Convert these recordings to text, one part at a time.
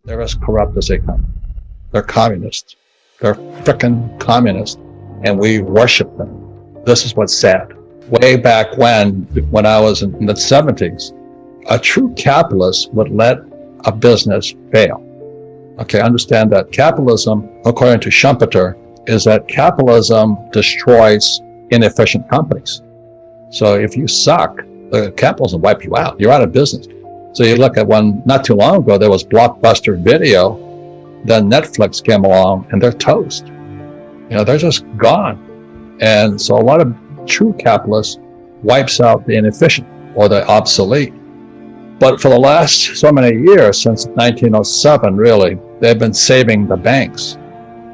They're as corrupt as they come. They're communists. They're frickin' communists, and we worship them. This is what's sad. Way back when I was in the 70s, a true capitalist would let a business fail. Okay, understand that capitalism, according to Schumpeter, is that capitalism destroys inefficient companies. So if you suck, the capitalism will wipe you out. You're out of business. So you look at one, not too long ago, there was Blockbuster Video, then Netflix came along, and they're toast. They're just gone. And so a lot of true capitalists wipes out the inefficient or the obsolete. But for the last so many years, since 1907, really, they've been saving the banks.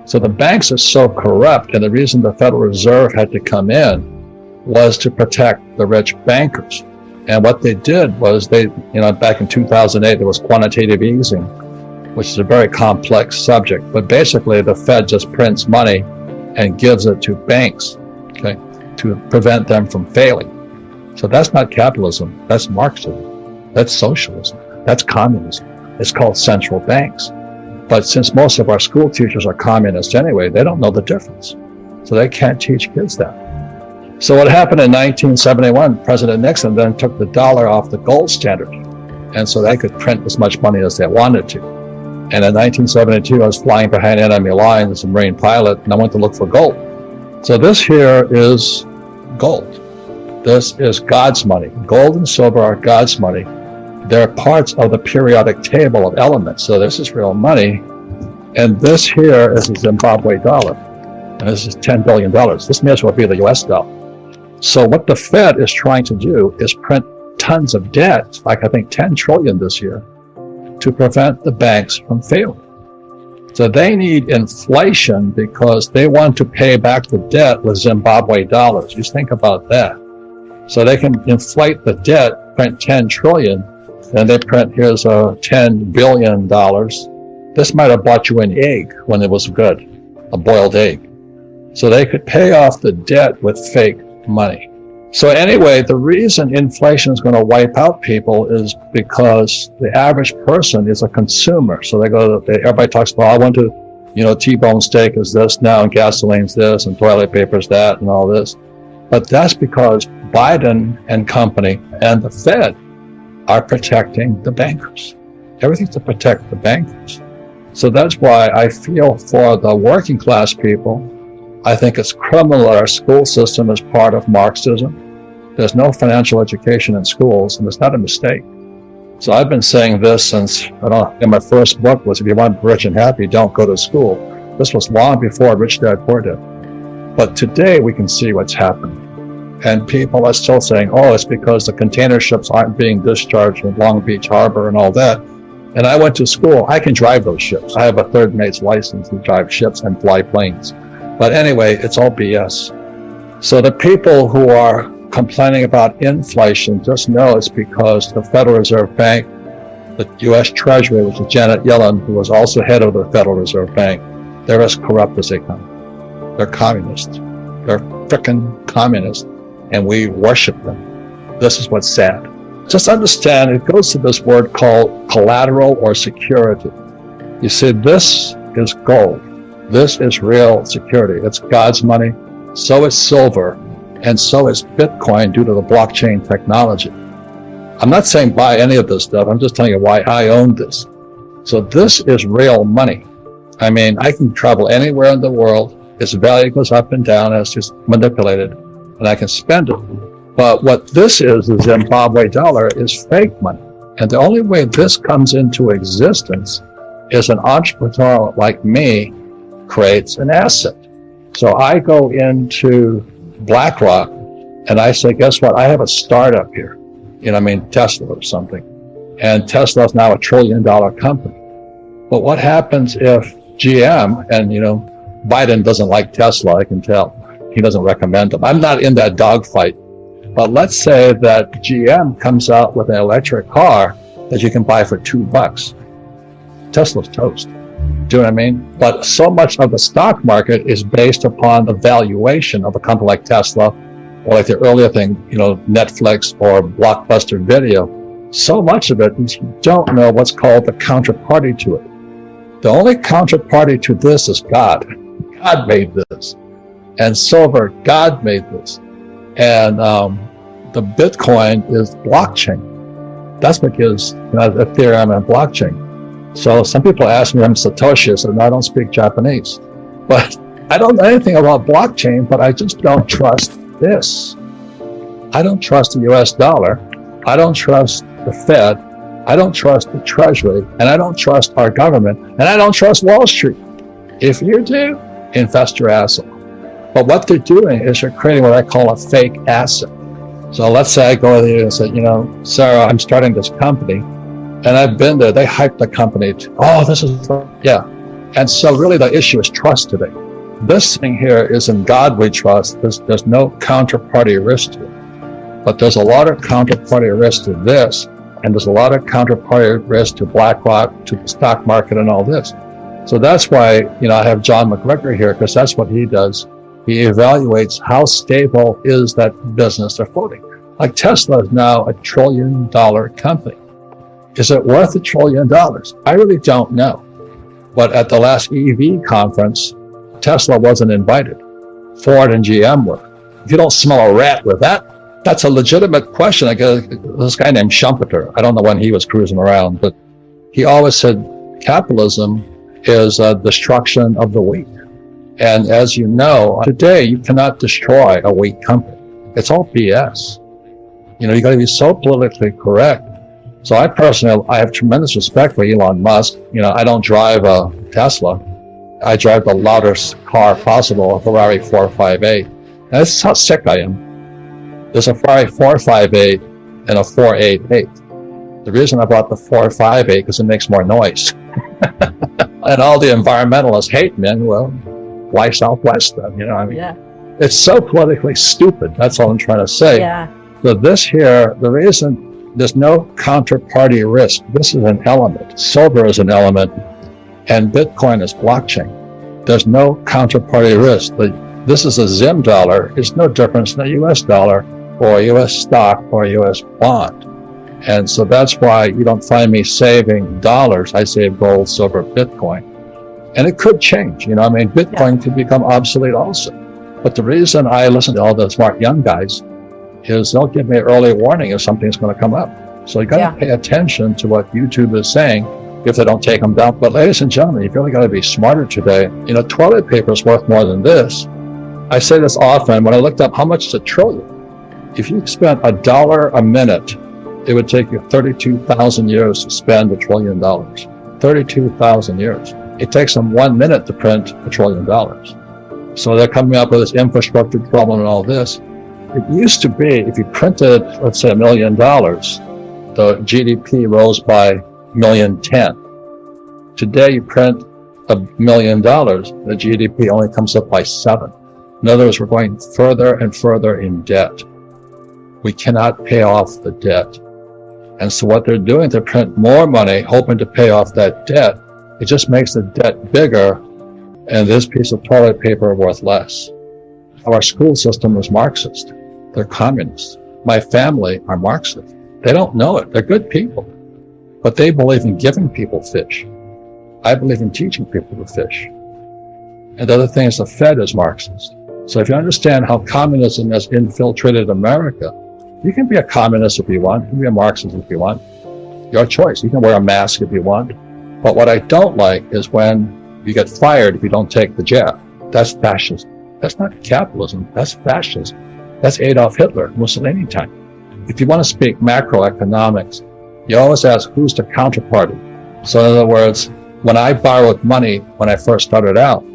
So the banks are so corrupt, and the reason the Federal Reserve had to come in was to protect the rich bankers. And what they did was back in 2008, there was quantitative easing, which is a very complex subject. But basically, the Fed just prints money and gives it to banks, okay, to prevent them from failing. So that's not capitalism. That's Marxism. That's socialism. That's communism. It's called central banks. But since most of our school teachers are communists anyway, they don't know the difference. So they can't teach kids that. So what happened in 1971, President Nixon then took the dollar off the gold standard. And so they could print as much money as they wanted to. And in 1972, I was flying behind enemy lines as a Marine pilot, and I went to look for gold. So this here is gold. This is God's money. Gold and silver are God's money. They're parts of the periodic table of elements. So this is real money. And this here is a Zimbabwe dollar. And this is $10 billion. This may as well be the US dollar. So what the Fed is trying to do is print tons of debt, like I think 10 trillion this year, to prevent the banks from failing. So they need inflation because they want to pay back the debt with Zimbabwe dollars. Just think about that. So they can inflate the debt, print 10 trillion, and they print, here's $10 billion. This might have bought you an egg when it was good, a boiled egg. So they could pay off the debt with fake money. So anyway, the reason inflation is going to wipe out people is because the average person is a consumer. So everybody talks about, I want to, T-bone steak is this now, and gasoline's this, and toilet paper's that, and all this. But that's because Biden and company and the Fed are protecting the bankers. Everything's to protect the bankers. So that's why I feel for the working class people. I think it's criminal that our school system is part of Marxism. There's no financial education in schools, and it's not a mistake. So I've been saying this since, in my first book was, if you want to be rich and happy, don't go to school. This was long before Rich Dad Poor Dad. But today we can see what's happening. And people are still saying, it's because the container ships aren't being discharged in Long Beach Harbor and all that. And I went to school. I can drive those ships. I have a third mate's license to drive ships and fly planes. But anyway, it's all BS. So the people who are complaining about inflation, just know it's because the Federal Reserve Bank, the U.S. Treasury, which is Janet Yellen, who was also head of the Federal Reserve Bank, they're as corrupt as they come. They're communists. They're frickin' communists, and we worship them. This is what's sad. Just understand, it goes to this word called collateral or security. You see, this is gold. This is real security. It's God's money. So is silver. And so is Bitcoin due to the blockchain technology. I'm not saying buy any of this stuff. I'm just telling you why I own this. So this is real money. I mean, I can travel anywhere in the world. Its value goes up and down as it's manipulated, and I can spend it. But what this is, the Zimbabwe dollar, is fake money. And the only way this comes into existence is an entrepreneur like me creates an asset. So I go into BlackRock and I say, guess what? I have a startup here. Tesla or something. And Tesla's now $1 trillion company. But what happens if GM, and Biden doesn't like Tesla, I can tell. He doesn't recommend them. I'm not in that dogfight. But let's say that GM comes out with an electric car that you can buy for $2. Tesla's toast. Do you know what I mean? But so much of the stock market is based upon the valuation of a company like Tesla, or like the earlier thing, Netflix or Blockbuster Video. So much of it is you don't know what's called the counterparty to it. The only counterparty to this is God. God made this. And silver, God made this. And the Bitcoin is blockchain. That's what gives Ethereum and blockchain. So some people ask me, I'm Satoshi, I said, no, I don't speak Japanese. But I don't know anything about blockchain, but I just don't trust this. I don't trust the US dollar. I don't trust the Fed. I don't trust the Treasury. And I don't trust our government. And I don't trust Wall Street. If you do, invest your ass off. But what they're doing is they're creating what I call a fake asset. So let's say I go there and say, Sarah, I'm starting this company. And I've been there. They hyped the company. This is, yeah. And so really the issue is trust today. This thing here is in God we trust. There's no counterparty risk to it. But there's a lot of counterparty risk to this. And there's a lot of counterparty risk to BlackRock, to the stock market and all this. So that's why, I have John McGregor here, because that's what he does. He evaluates how stable is that business they're floating. Like Tesla is now $1 trillion company. Is it worth $1 trillion? I really don't know. But at the last EV conference, Tesla wasn't invited. Ford and GM were. If you don't smell a rat with that, that's a legitimate question. I guess this guy named Schumpeter, I don't know when he was cruising around, but he always said capitalism is a destruction of the weak. And as you know, today you cannot destroy a weak company. It's all BS. You got to be so politically correct. So I have tremendous respect for Elon Musk. I don't drive a Tesla. I drive the loudest car possible, a Ferrari 458. And that's how sick I am. There's a Ferrari 458 and a 488. The reason I bought the 458 because it makes more noise. And all the environmentalists hate me. Well, why Southwest then? Yeah. It's so politically stupid. That's all I'm trying to say. Yeah. So this here, the reason there's no counterparty risk. This is an element. Silver is an element, and Bitcoin is blockchain. There's no counterparty risk. This is a Zim dollar. It's no difference than a US dollar or a US stock or a US bond. And so that's why you don't find me saving dollars. I save gold, silver, Bitcoin. And it could change. Bitcoin could become obsolete also. But the reason I listen to all the smart young guys is they'll give me an early warning if something's going to come up. So you got to pay attention to what YouTube is saying if they don't take them down. But ladies and gentlemen, you've really got to be smarter today. Toilet paper is worth more than this. I say this often. When I looked up how much is $1 trillion, if you spent $1 a minute, it would take you 32,000 years to spend $1 trillion. 32,000 years. It takes them 1 minute to print $1 trillion. So they're coming up with this infrastructure problem and all this. It used to be, if you printed, let's say $1 million, the GDP rose by $1,010,000. Today you print $1 million, the GDP only comes up by 7. In other words, we're going further and further in debt. We cannot pay off the debt. And so what they're doing to print more money, hoping to pay off that debt, it just makes the debt bigger, and this piece of toilet paper worth less. Our school system is Marxist. They're communists. My family are Marxist. They don't know it. They're good people. But they believe in giving people fish. I believe in teaching people to fish. And the other thing is the Fed is Marxist. So if you understand how communism has infiltrated America, you can be a communist if you want. You can be a Marxist if you want. Your choice. You can wear a mask if you want. But what I don't like is when you get fired if you don't take the jab. That's fascism. That's not capitalism. That's fascism. That's Adolf Hitler, Mussolini time. If you want to speak macroeconomics, you always ask who's the counterparty. So in other words, when I borrowed money when I first started out,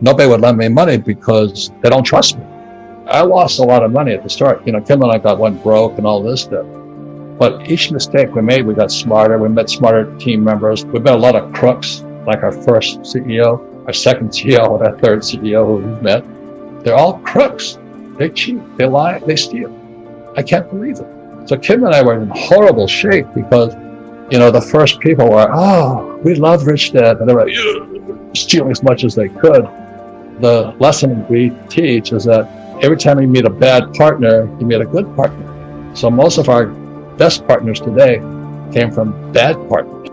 nobody would lend me money because they don't trust me. I lost a lot of money at the start. Kim and I went broke and all this stuff. But each mistake we made, we got smarter. We met smarter team members. We met a lot of crooks, like our first CEO, our second CEO, and our third CEO who we've met. They're all crooks. They cheat, they lie, they steal. I can't believe it. So Kim and I were in horrible shape because, the first people were, we love Rich Dad. And they were stealing as much as they could. The lesson we teach is that every time you meet a bad partner, you meet a good partner. So most of our best partners today came from bad partners.